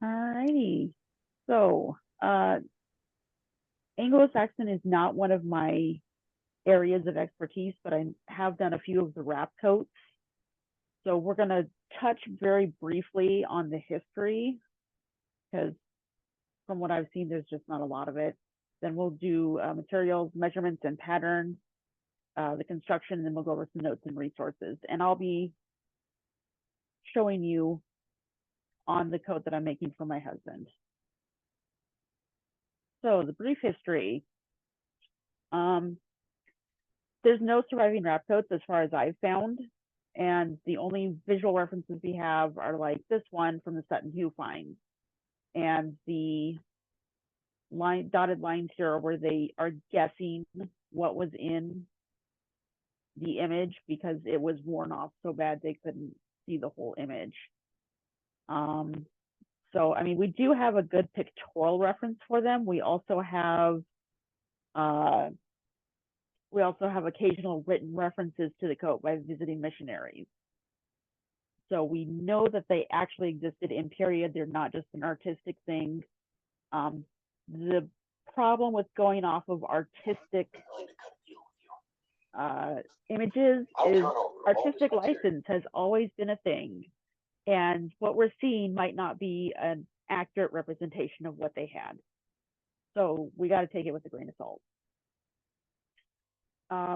Alrighty. So, Anglo-Saxon is not one of my areas of expertise, but I have done a few of the wrap coats. So we're going to touch very briefly on the history, because from what I've seen, there's just not a lot of it. Then we'll do materials, measurements, and patterns, the construction, and then we'll go over some notes and resources. And I'll be showing you on the coat that I'm making for my husband. So the brief history. There's no surviving wrap coats as far as I've found. And the only visual references we have are like this one from the Sutton Hugh find. And the dotted lines here where they are guessing what was in the image because it was worn off so bad they couldn't see the whole image. So, I mean, we do have a good pictorial reference for them. We also have occasional written references to the coat by visiting missionaries. So we know that they actually existed in period. They're not just an artistic thing. The problem with going off of artistic images is artistic license has always been a thing. And what we're seeing might not be an accurate representation of what they had. So we got to take it with a grain of salt.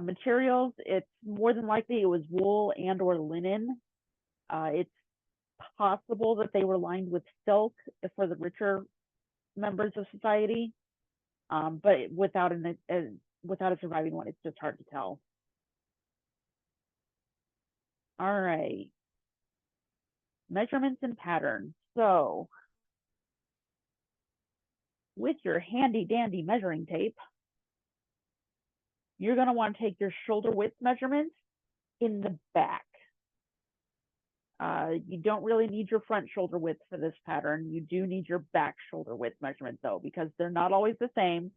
Materials, it's more than likely it was wool and or linen. It's possible that they were lined with silk for the richer members of society, but without a surviving one, it's just hard to tell. All right, measurements and patterns. So with your handy dandy measuring tape, you're going to want to take your shoulder width measurements in the back. You don't really need your front shoulder width for this pattern. You do need your back shoulder width measurement though, because they're not always the same.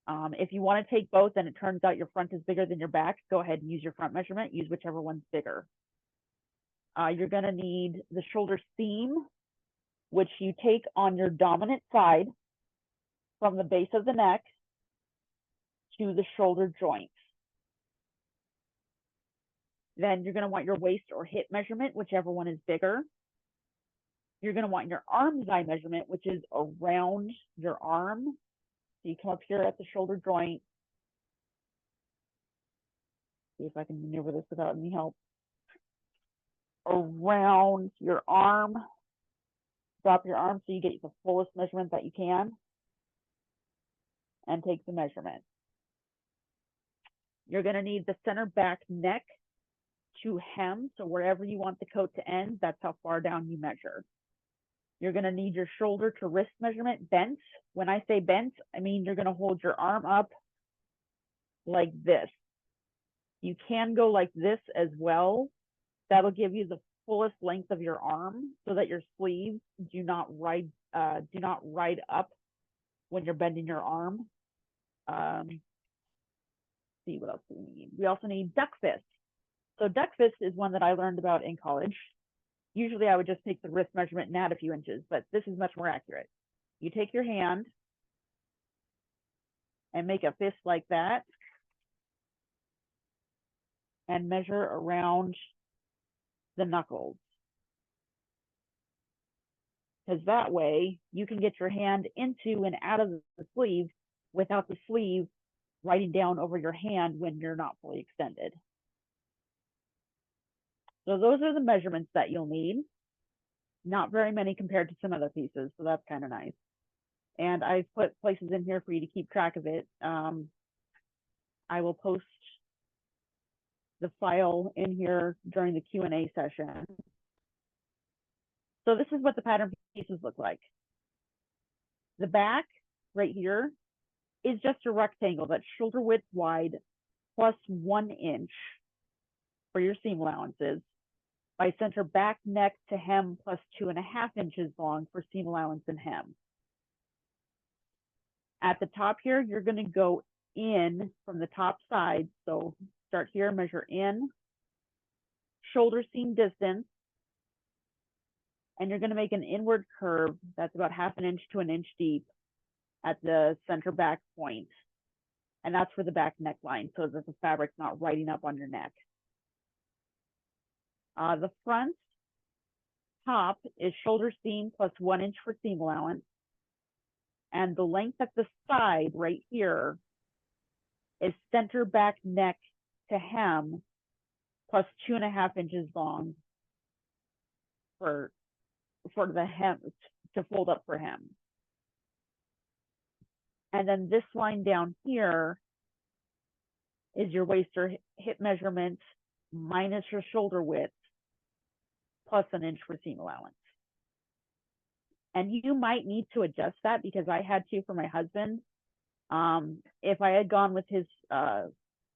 If you want to take both and it turns out your front is bigger than your back, go ahead and use your front measurement. Use whichever one's bigger. You're going to need the shoulder seam, which you take on your dominant side from the base of the neck to the shoulder joint. Then you're going to want your waist or hip measurement, whichever one is bigger. You're going to want your arm side measurement, which is around your arm. So you come up here at the shoulder joint. See if I can maneuver this without any help. Around your arm. Drop your arm so you get the fullest measurement that you can. And take the measurement. You're going to need the center back neck to hem. So wherever you want the coat to end, that's how far down you measure. You're going to need your shoulder to wrist measurement bent. When I say bent, I mean you're going to hold your arm up like this. You can go like this as well. That'll give you the fullest length of your arm so that your sleeves do not ride up when you're bending your arm. See what else do we need? We also need duck fist. So duck fist is one that I learned about in college. Usually I would just take the wrist measurement and add a few inches, but this is much more accurate. You take your hand and make a fist like that and measure around the knuckles. Because that way you can get your hand into and out of the sleeve without the sleeve riding down over your hand when you're not fully extended. So those are the measurements that you'll need. Not very many compared to some other pieces, so that's kind of nice. And I've put places in here for you to keep track of it. I will post the file in here during the Q&A session. So this is what the pattern pieces look like. The back right here is just a rectangle that's shoulder width wide plus 1 inch for your seam allowances by center back neck to hem plus 2.5 inches long for seam allowance and hem. At the top here, you're going to go in from the top side. So start here, measure in, shoulder seam distance, and you're going to make an inward curve that's about 1/2 inch to 1 inch deep at the center back point. And that's for the back neckline, so that the fabric's not riding up on your neck. The front top is shoulder seam plus 1 inch for seam allowance. And the length at the side right here is center back neck to hem plus 2.5 inches long for the hem to fold up for hem. And then this line down here is your waist or hip measurement minus your shoulder width plus 1 inch for seam allowance. And you might need to adjust that because I had to for my husband. If I had gone with his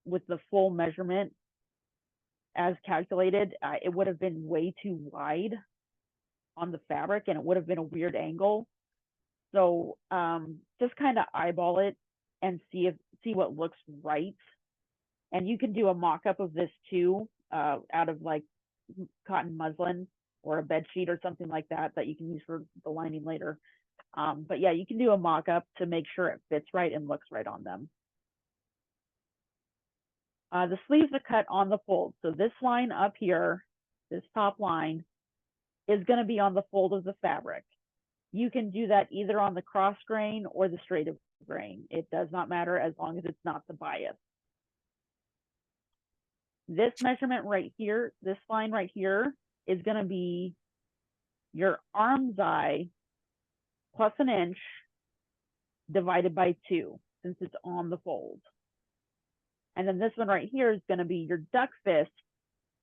with the full measurement as calculated, it would have been way too wide on the fabric and it would have been a weird angle. So just kind of eyeball it and see what looks right. And you can do a mock-up of this too, out of like cotton muslin or a bed sheet or something like that you can use for the lining later. But yeah, you can do a mock-up to make sure it fits right and looks right on them. The sleeves are cut on the fold. So this line up here, this top line, is going to be on the fold of the fabric. You can do that either on the cross grain or the straight of grain. It does not matter as long as it's not the bias. This measurement right here, this line right here, is going to be your armscye plus 1 inch divided by 2, since it's on the fold. And then this one right here is going to be your duck fist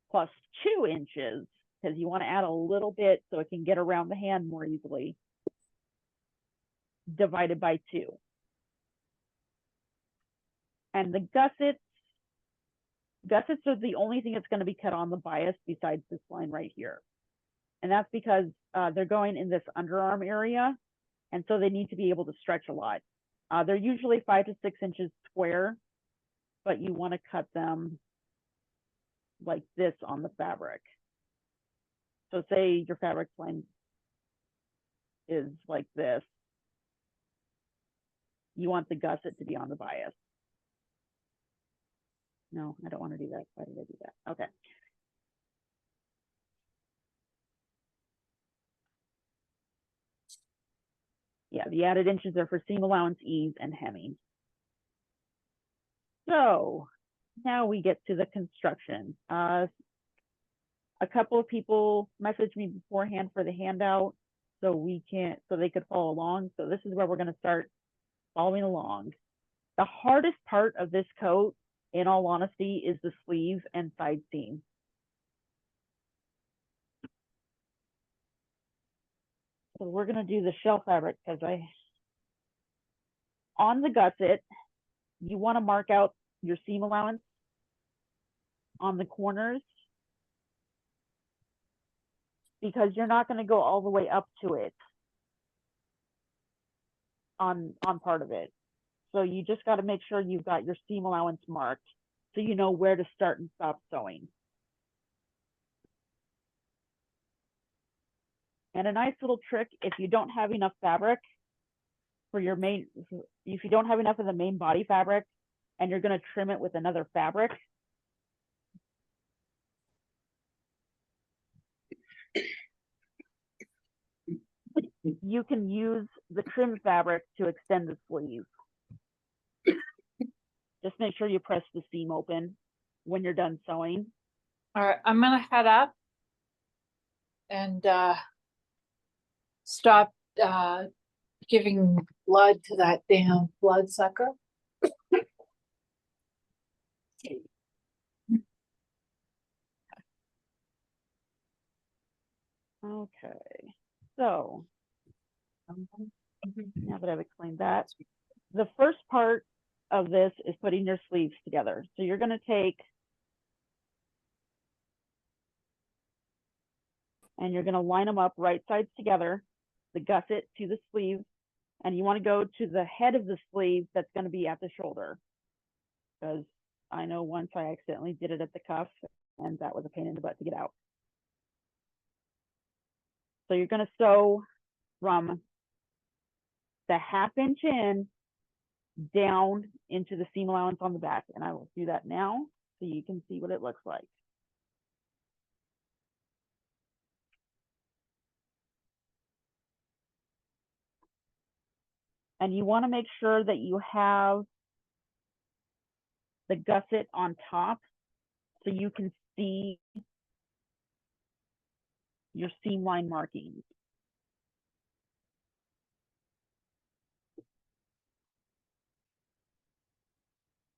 plus 2 inches, because you want to add a little bit so it can get around the hand more easily, divided by 2. And the gussets are the only thing that's going to be cut on the bias besides this line right here. And that's because they're going in this underarm area, and so they need to be able to stretch a lot. They're usually 5 to 6 inches square, but you want to cut them like this on the fabric. So say your fabric line is like this. You want the gusset to be on the bias. No, I don't want to do that. Why did I do that? Okay. Yeah, the added inches are for seam allowance, ease, and hemming. So now we get to the construction. A couple of people messaged me beforehand for the handout so they could follow along. So this is where we're going to start following along. The hardest part of this coat, in all honesty, is the sleeve and side seam. So we're going to do the shell fabric because on the gusset, you want to mark out your seam allowance on the corners because you're not going to go all the way up to it on part of it. So you just got to make sure you've got your seam allowance marked so you know where to start and stop sewing. And a nice little trick, if you don't have enough fabric for your main, if you don't have enough of the main body fabric and you're going to trim it with another fabric, you can use the trim fabric to extend the sleeve. Just make sure you press the seam open when you're done sewing. All right, I'm gonna head up and stop giving blood to that damn bloodsucker. Okay, so now that I've explained that, the first part of this is putting your sleeves together. So you're going to take and you're going to line them up right sides together, the gusset to the sleeve, and you want to go to the head of the sleeve that's going to be at the shoulder. because I know once I accidentally did it at the cuff, and that was a pain in the butt to get out. So you're going to sew from the 1/2 inch in down into the seam allowance on the back. And I will do that now so you can see what it looks like. And you want to make sure that you have the gusset on top so you can see your seam line markings.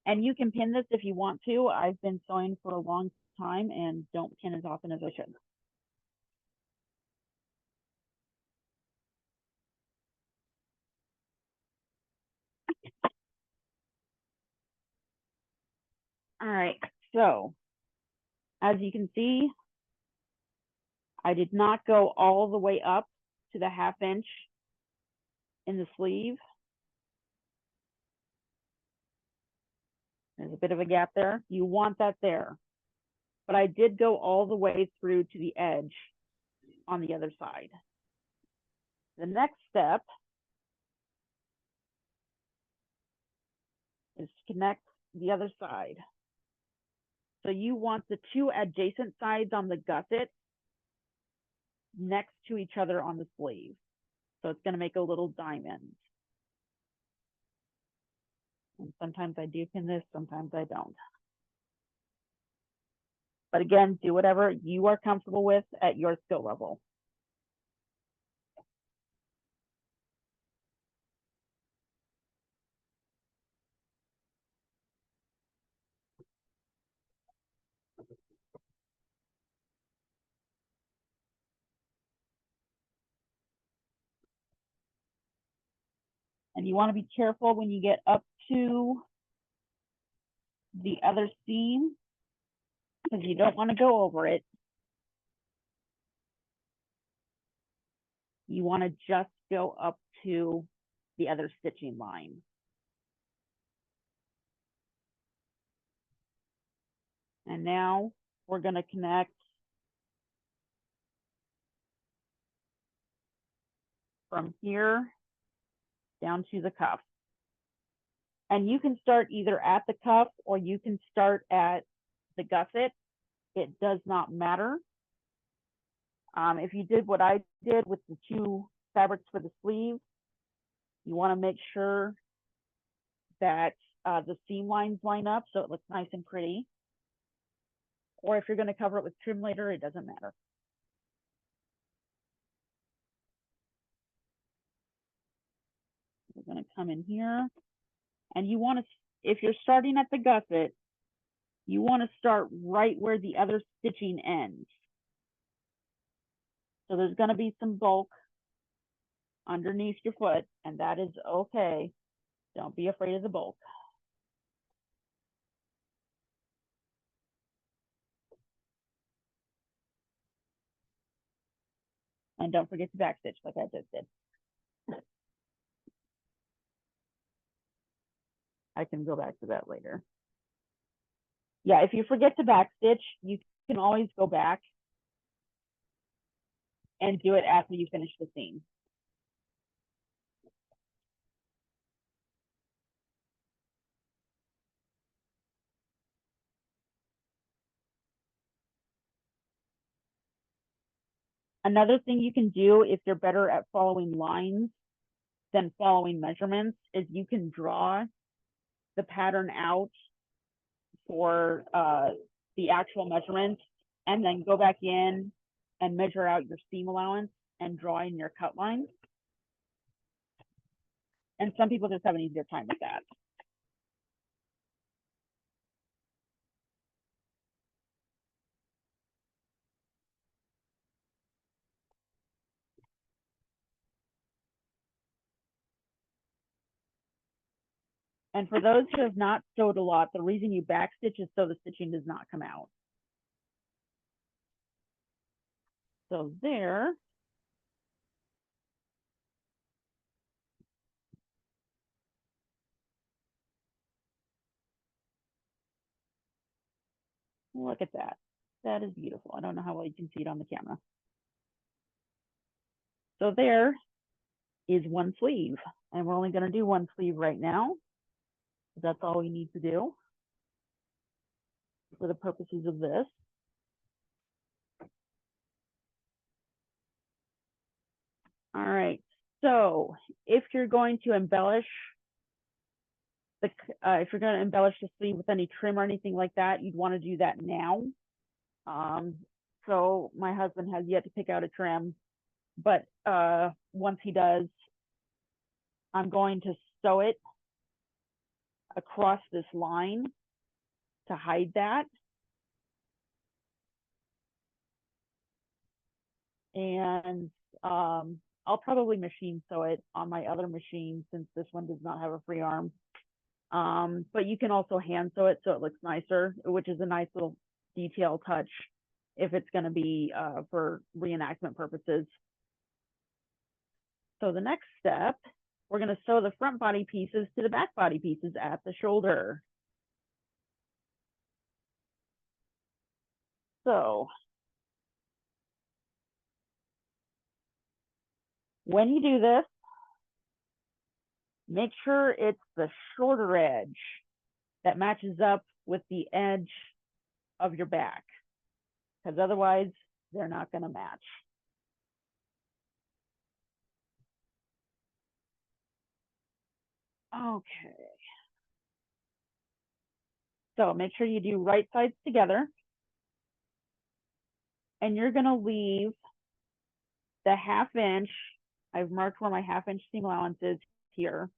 And you can pin this if you want to. I've been sewing for a long time and don't pin as often as I should. All right, so as you can see, I did not go all the way up to the 1/2 inch in the sleeve. There's a bit of a gap there. You want that there. But I did go all the way through to the edge on the other side. The next step is to connect the other side. So you want the 2 adjacent sides on the gusset next to each other on the sleeve. So it's going to make a little diamond. And sometimes I do pin this, sometimes I don't. But again, do whatever you are comfortable with at your skill level. And you want to be careful when you get up to the other seam because you don't want to go over it. You want to just go up to the other stitching line. And now we're going to connect from here down to the cuff. And you can start either at the cuff or you can start at the gusset. It does not matter. If you did what I did with the 2 fabrics for the sleeve, you want to make sure that the seam lines line up so it looks nice and pretty. Or if you're going to cover it with trim later, it doesn't matter. We're going to come in here. And you want to, if you're starting at the gusset, you want to start right where the other stitching ends. So there's going to be some bulk underneath your foot, and that is okay. Don't be afraid of the bulk. And don't forget to backstitch like I just did. I can go back to that later. Yeah, if you forget to backstitch, you can always go back and do it after you finish the seam. Another thing you can do if you're better at following lines than following measurements is you can draw the pattern out for the actual measurements and then go back in and measure out your seam allowance and draw in your cut lines. And some people just have an easier time with that. And for those who have not sewed a lot, the reason you backstitch is so the stitching does not come out. So there. Look at that. That is beautiful. I don't know how well you can see it on the camera. So there is one sleeve, and we're only going to do one sleeve right now. That's all we need to do for the purposes of this. All right, so if you're going to embellish the sleeve with any trim or anything like that, you'd want to do that now. So my husband has yet to pick out a trim, but once he does, I'm going to sew it across this line to hide that. And I'll probably machine sew it on my other machine since this one does not have a free arm. But you can also hand sew it so it looks nicer, which is a nice little detail touch if it's going to be for reenactment purposes. So the next step, we're going to sew the front body pieces to the back body pieces at the shoulder. So when you do this, make sure it's the shorter edge that matches up with the edge of your back, because otherwise they're not going to match. Okay. So make sure you do right sides together. And you're going to leave the 1/2 inch. I've marked where my 1/2 inch seam allowance is here.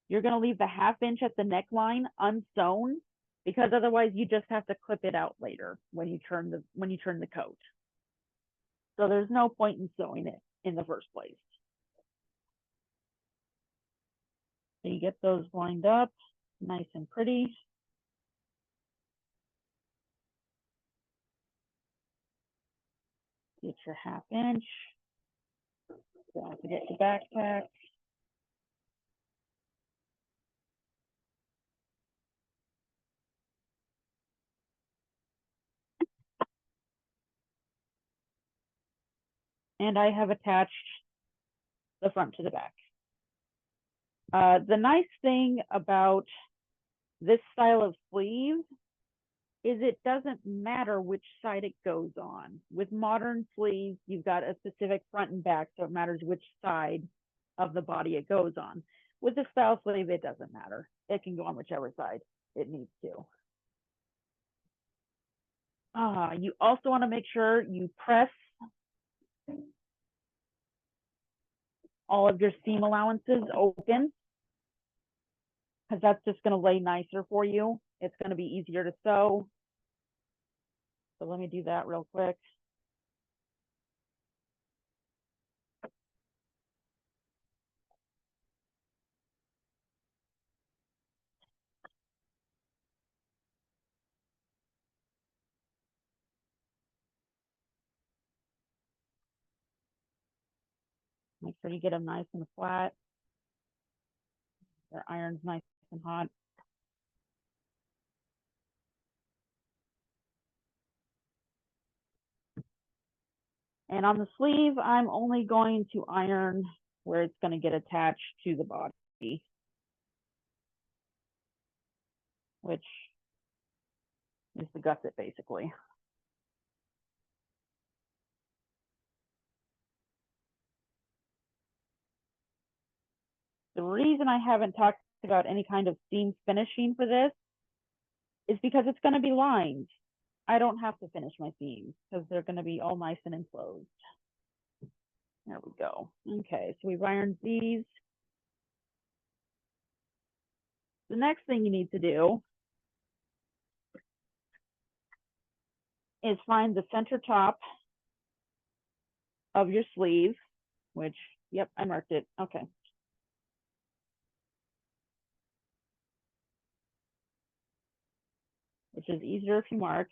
You're going to leave the 1/2 inch at the neckline unsewn, because otherwise you just have to clip it out later when you turn the coat. So there's no point in sewing it in the first place. So you get those lined up nice and pretty. Get your 1/2 inch. Don't forget your backpack. And I have attached the front to the back. The nice thing about this style of sleeve is it doesn't matter which side it goes on. With modern sleeves, you've got a specific front and back, so it matters which side of the body it goes on. With the style sleeve, it doesn't matter. It can go on whichever side it needs to. You also want to make sure you press all of your seam allowances open, because that's just going to lay nicer for you. It's going to be easier to sew. So let me do that real quick. Make sure you get them nice and flat. Their iron's nice and hot. And on the sleeve, I'm only going to iron where it's going to get attached to the body, which is the gusset basically. The reason I haven't talked about any kind of seam finishing for this is because it's going to be lined. I don't have to finish my seams because they're going to be all nice and enclosed. There we go. Okay, so we've ironed these. The next thing you need to do is find the center top of your sleeve, which, yep, I marked it. Okay. Which is easier if you mark.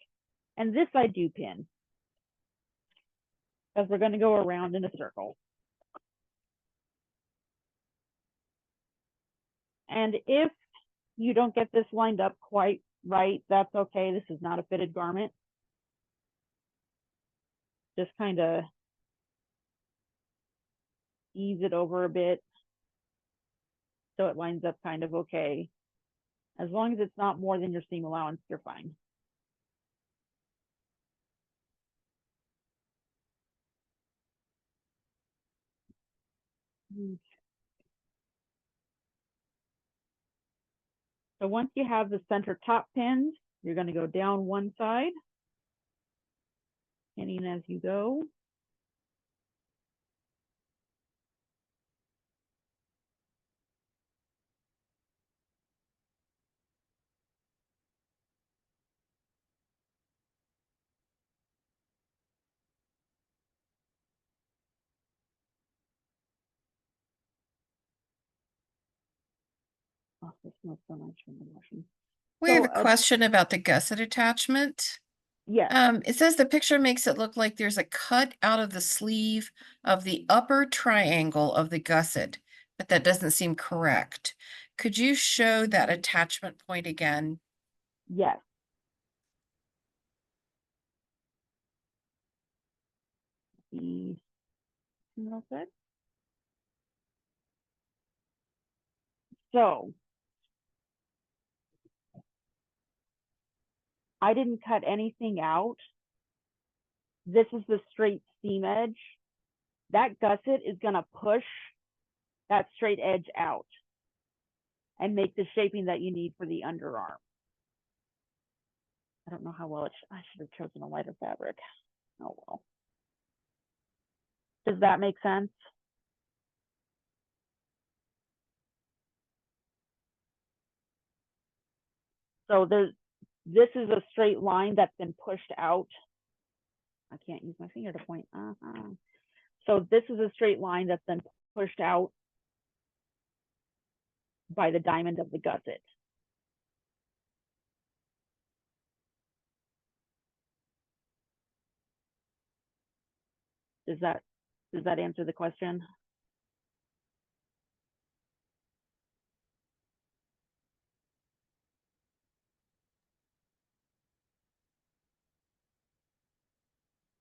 And this I do pin, because we're going to go around in a circle. And if you don't get this lined up quite right? That's okay. This is not a fitted garment. Just kind of ease it over a bit so it lines up kind of okay. As long as it's not more than your seam allowance, you're fine. So once you have the center top pinned, you're going to go down one side, pinning as you go. Oh, this smells so much from the washing. We have So, a question about the gusset attachment. yes, It says the picture makes it look like there's a cut out of the sleeve of the upper triangle of the gusset, but that doesn't seem correct. Could you show that attachment point again? yes. The set. So I didn't cut anything out. This is the straight seam edge. That gusset is going to push that straight edge out and make the shaping that you need for the underarm. I don't know how well I should have chosen a lighter fabric. Oh well. Does that make sense? So this is a straight line that's been pushed out. I can't use my finger to point. So this is a straight line that's been pushed out by the diamond of the gusset. Does that answer the question?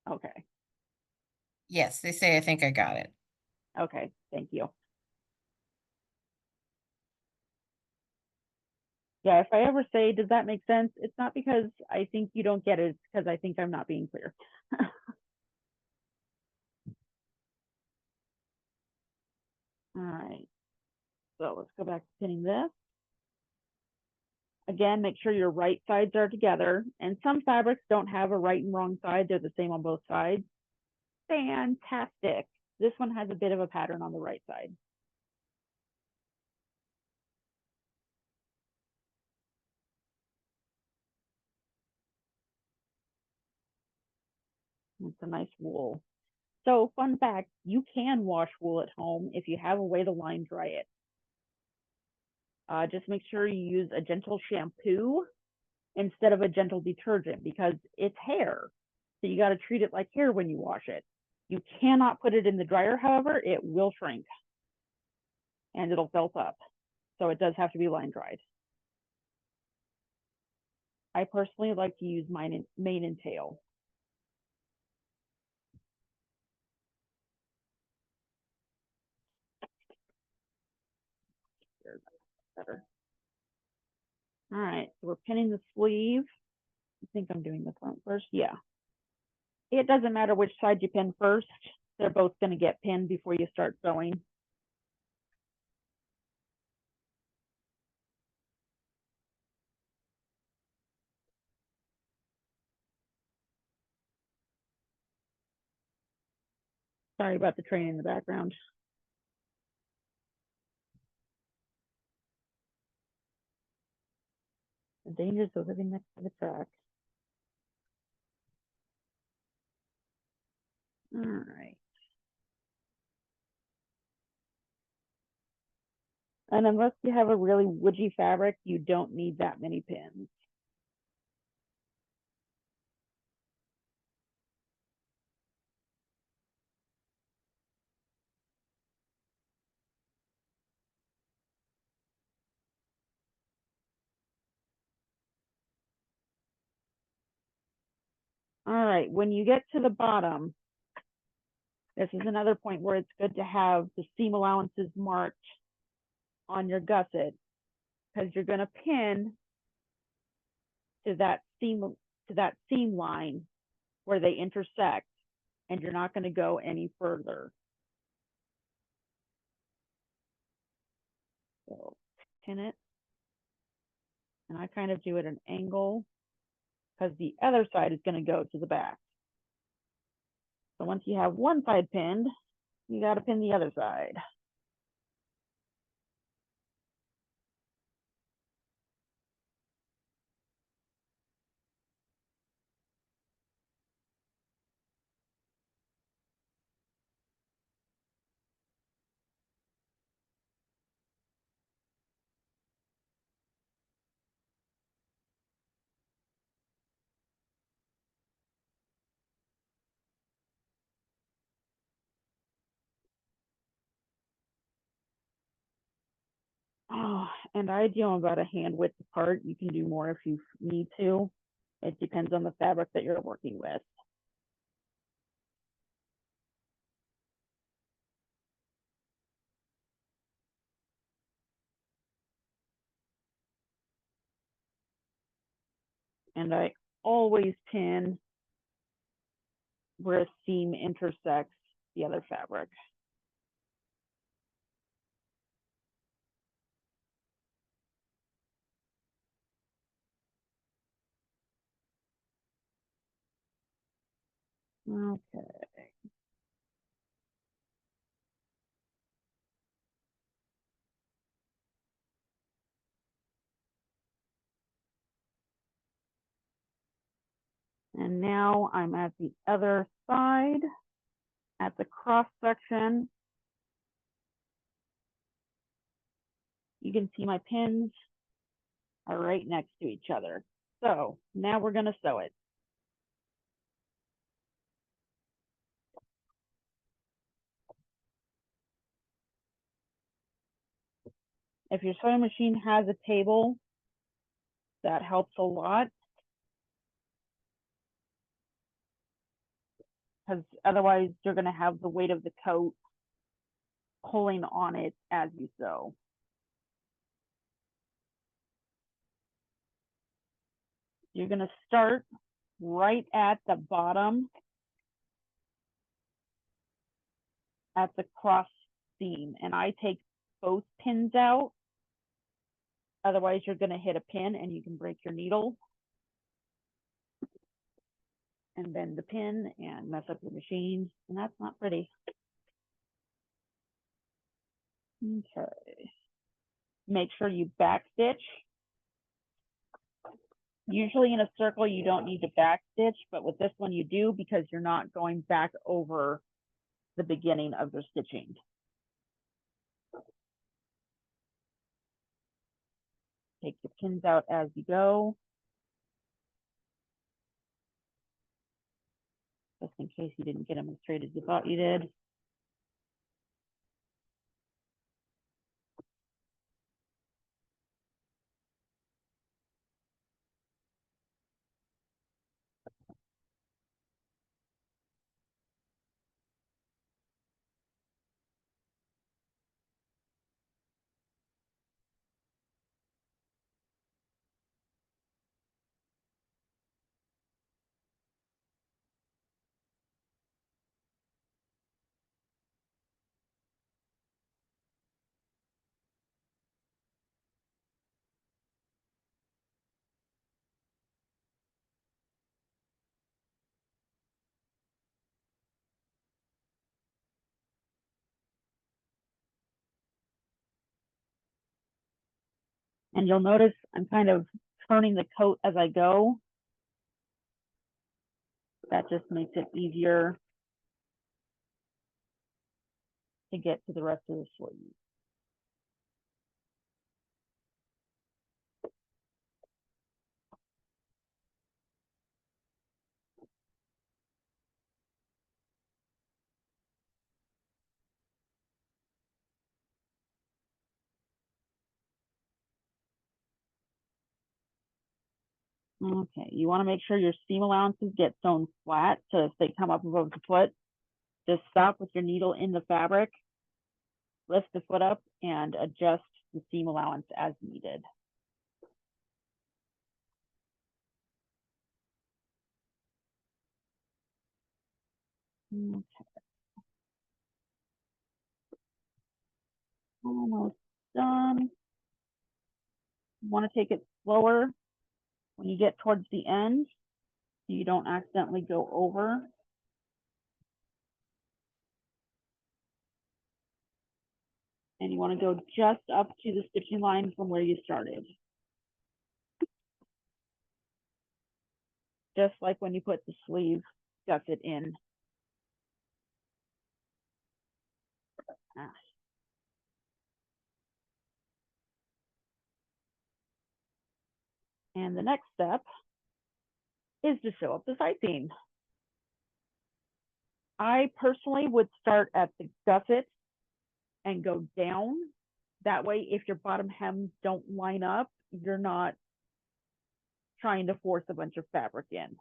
Okay. Yes, they say I think I got it. Okay. Thank you. Yeah, if I ever say, does that make sense? It's not because I think you don't get it. It's because I think I'm not being clear. All right. So let's go back to pinning this. Again, make sure your right sides are together. And some fabrics don't have a right and wrong side. They're the same on both sides. Fantastic. This one has a bit of a pattern on the right side. It's a nice wool. So fun fact, you can wash wool at home if you have a way to line dry it. Just make sure you use a gentle shampoo instead of a gentle detergent because it's hair. So you got to treat it like hair when you wash it. You cannot put it in the dryer, however, it will shrink and it'll felt up. So it does have to be line dried. I personally like to use mine in mane and tail. Better. All right, so we're pinning the sleeve. I think I'm doing the front first. Yeah. It doesn't matter which side you pin first. They're both going to get pinned before you start sewing. Sorry about the train in the background. The dangers of living next to the track. All right. And unless you have a really woody fabric, you don't need that many pins. All right, when you get to the bottom, this is another point where it's good to have the seam allowances marked on your gusset, because you're going to pin to that seam line where they intersect, and you're not going to go any further. So pin it, and I kind of do it at an angle because the other side is going to go to the back. So once you have one side pinned, you got to pin the other side. Oh, and I do about a hand width apart. You can do more if you need to. It depends on the fabric that you're working with. And I always pin where a seam intersects the other fabric. Okay. And now I'm at the other side, at the cross section. You can see my pins are right next to each other. So now we're going to sew it. If your sewing machine has a table, that helps a lot, because otherwise you're going to have the weight of the coat pulling on it as you sew. You're going to start right at the bottom at the cross seam, and I take both pins out. Otherwise you're going to hit a pin and you can break your needle and bend the pin and mess up your machine, and that's not pretty. Okay. Make sure you back stitch. Usually in a circle, you don't need to back stitch, but with this one you do, because you're not going back over the beginning of your stitching. Take the pins out as you go, just in case you didn't get them as straight as you thought you did. And you'll notice I'm kind of turning the coat as I go. That just makes it easier to get to the rest of the sleeve. Okay, you want to make sure your seam allowances get sewn flat. So if they come up above the foot, just stop with your needle in the fabric, lift the foot up, and adjust the seam allowance as needed. Okay. Almost done. You want to take it slower when you get towards the end so you don't accidentally go over. And you want to go just up to the stitching line from where you started. Just like when you put the sleeve gusset in. Ah. And the next step is to sew up the side seam. I personally would start at the gusset and go down. That way, if your bottom hems don't line up, you're not trying to force a bunch of fabric in.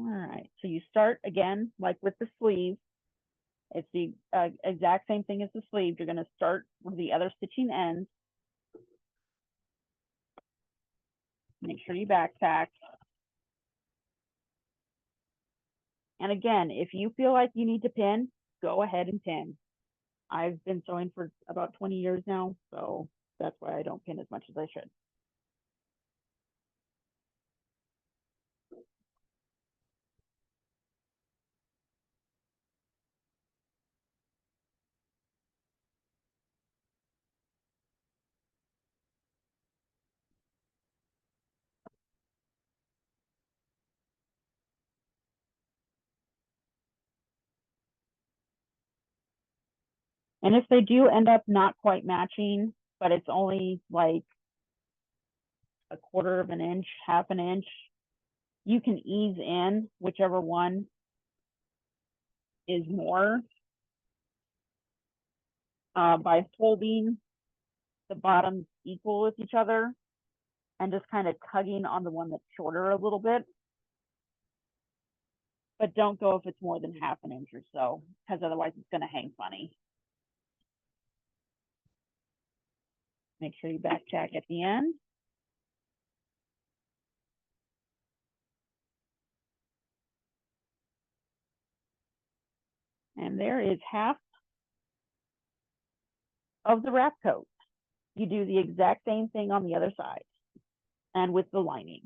All right, so you start again, like with the sleeve. It's the exact same thing as the sleeve. You're gonna start with the other stitching ends. Make sure you backtack. And again, if you feel like you need to pin, go ahead and pin. I've been sewing for about 20 years now, so that's why I don't pin as much as I should. And if they do end up not quite matching, but it's only like a quarter of an inch, half an inch, you can ease in whichever one is more by holding the bottoms equal with each other and just kind of tugging on the one that's shorter a little bit. But don't go if it's more than half an inch or so, because otherwise it's going to hang funny. Make sure you backtack at the end. And there is half of the wrap coat. You do the exact same thing on the other side and with the lining.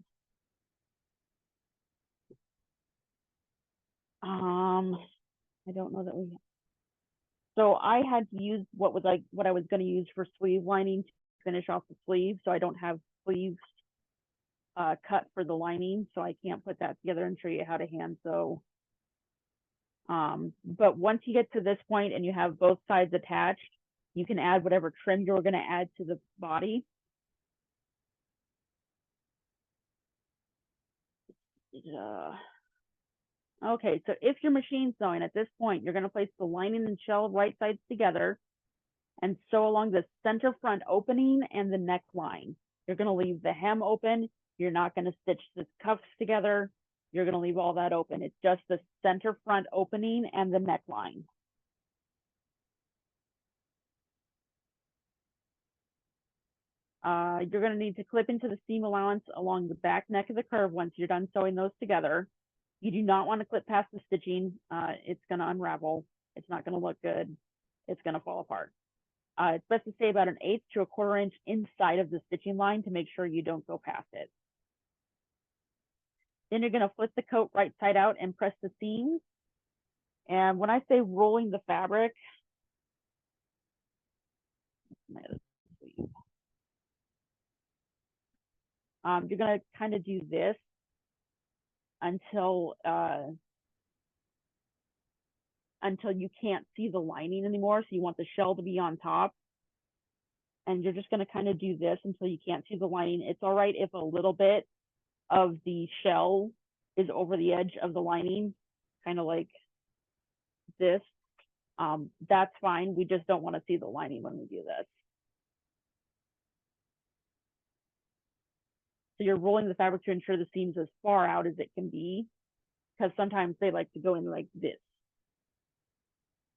I don't know that we. So I had to use what I was going to use for sleeve lining to finish off the sleeve. So I don't have sleeves cut for the lining, so I can't put that together and show you how to hand sew. But once you get to this point and you have both sides attached, you can add whatever trim you're going to add to the body. Okay, so if you're machine sewing at this point, you're going to place the lining and shell right sides together and sew along the center front opening and the neckline. You're going to leave the hem open. You're not going to stitch the cuffs together. You're going to leave all that open. It's just the center front opening and the neckline. You're going to need to clip into the seam allowance along the back neck of the curve once you're done sewing those together. You do not want to clip past the stitching. It's going to unravel. It's not going to look good. It's going to fall apart. It's best to stay about 1/8 to 1/4 inch inside of the stitching line to make sure you don't go past it. Then you're going to flip the coat right side out and press the seams. And when I say rolling the fabric, you're going to kind of do this until you can't see the lining anymore. So you want the shell to be on top. And you're just going to kind of do this until you can't see the lining. It's all right if a little bit of the shell is over the edge of the lining, kind of like this, that's fine. We just don't want to see the lining when we do this. So you're rolling the fabric to ensure the seam's as far out as it can be, because sometimes they like to go in like this.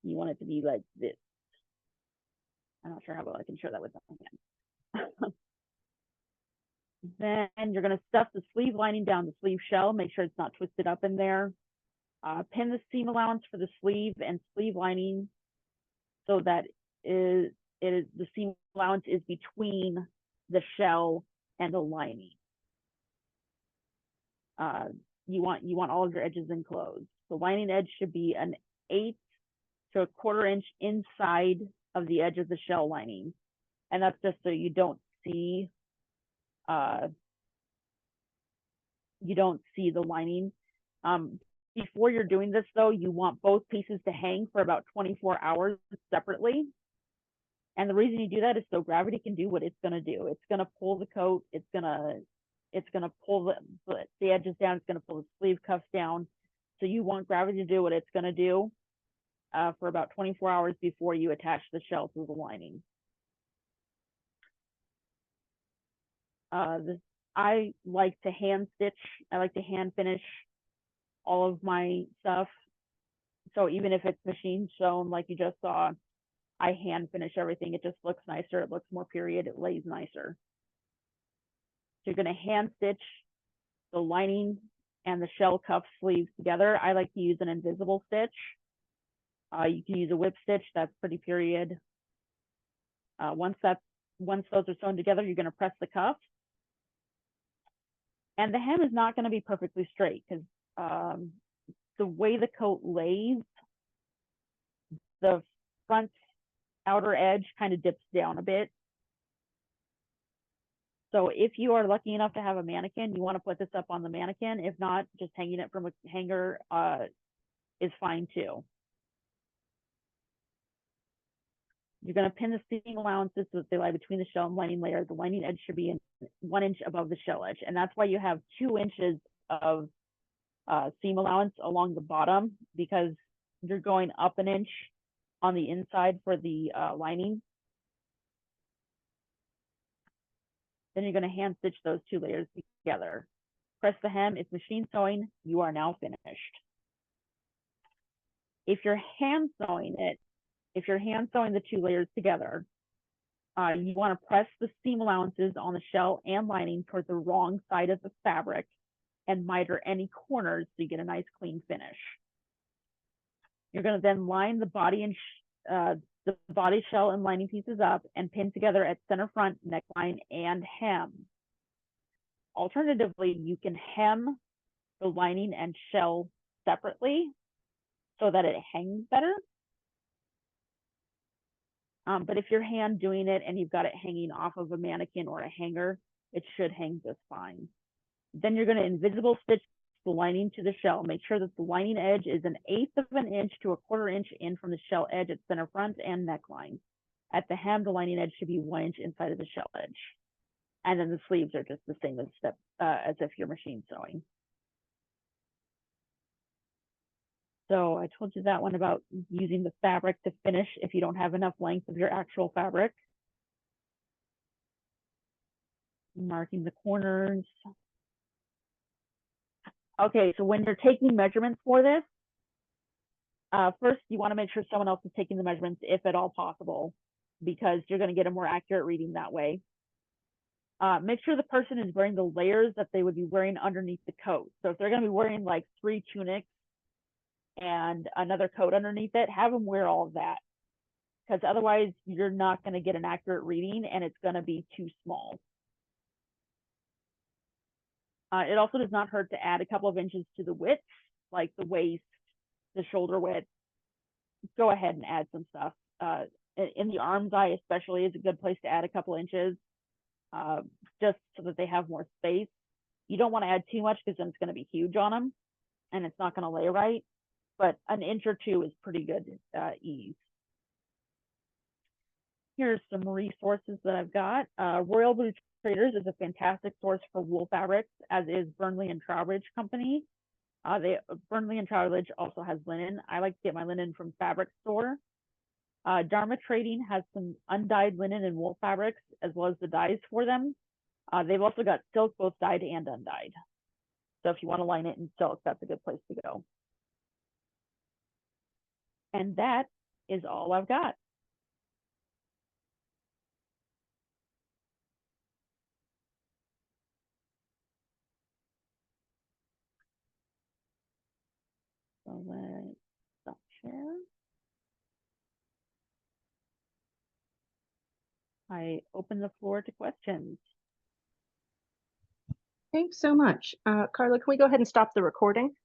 You want it to be like this. I'm not sure how well I can show that with my hand. Then you're going to stuff the sleeve lining down the sleeve shell. Make sure it's not twisted up in there. Pin the seam allowance for the sleeve and sleeve lining so that the seam allowance is between the shell and the lining. You want all of your edges enclosed. The lining edge should be an 1/8 to a 1/4 inch inside of the edge of the shell lining, and that's just so you don't see the lining. Before you're doing this though, you want both pieces to hang for about 24 hours separately. And the reason you do that is so gravity can do what it's going to do. It's going to pull the coat. It's going to pull the edges down. It's going to pull the sleeve cuffs down. So you want gravity to do what it's going to do for about 24 hours before you attach the shell to the lining. I like to hand stitch. I like to hand finish all of my stuff. So even if it's machine sewn, like you just saw, I hand finish everything. It just looks nicer. It looks more period. It lays nicer. So you're going to hand stitch the lining and the shell cuff sleeves together. I like to use an invisible stitch. You can use a whip stitch. That's pretty period. Once those are sewn together, you're going to press the cuff. And the hem is not going to be perfectly straight because the way the coat lays, the front outer edge kind of dips down a bit. So if you are lucky enough to have a mannequin, you want to put this up on the mannequin. If not, just hanging it from a hanger is fine too. You're going to pin the seam allowances so that they lie between the shell and lining layer. The lining edge should be 1 inch above the shell edge. And that's why you have 2 inches of seam allowance along the bottom, because you're going up 1 inch on the inside for the lining. Then you're going to hand stitch those 2 layers together. Press the hem. It's machine sewing. You are now finished. If you're hand sewing the 2 layers together, you want to press the seam allowances on the shell and lining towards the wrong side of the fabric and miter any corners so you get a nice clean finish. You're going to then line the body and the body, shell, and lining pieces up and pin together at center front, neckline, and hem. Alternatively, you can hem the lining and shell separately so that it hangs better. But if you're hand doing it and you've got it hanging off of a mannequin or a hanger, it should hang just fine. Then you're going to invisible stitch the lining to the shell. Make sure that the lining edge is 1/8 of an inch to a 1/4 inch in from the shell edge at center front and neckline. At the hem, the lining edge should be 1 inch inside of the shell edge. And then the sleeves are just the same as if you're machine sewing. So I told you that one about using the fabric to finish if you don't have enough length of your actual fabric. Marking the corners. Okay, so when you're taking measurements for this, first you want to make sure someone else is taking the measurements if at all possible, because you're going to get a more accurate reading that way. Make sure the person is wearing the layers that they would be wearing underneath the coat. So if they're going to be wearing like 3 tunics and another coat underneath it, have them wear all of that, because otherwise you're not going to get an accurate reading and it's going to be too small. It also does not hurt to add a couple of inches to the width, like the waist, the shoulder width. Go ahead and add some stuff. In the arm's eye especially is a good place to add a couple inches, just so that they have more space. You don't want to add too much because then it's going to be huge on them and it's not going to lay right. But 1 inch or 2 is pretty good ease. Here's some resources that I've got. Royal Blue Traders is a fantastic source for wool fabrics, as is Burnley and Trowbridge Company. Burnley and Trowbridge also has linen. I like to get my linen from fabric store. Dharma Trading has some undyed linen and wool fabrics, as well as the dyes for them. They've also got silk, both dyed and undyed. So if you want to line it in silk, that's a good place to go. And that is all I've got. So let's stop share. I open the floor to questions. Thanks so much. Carla, can we go ahead and stop the recording?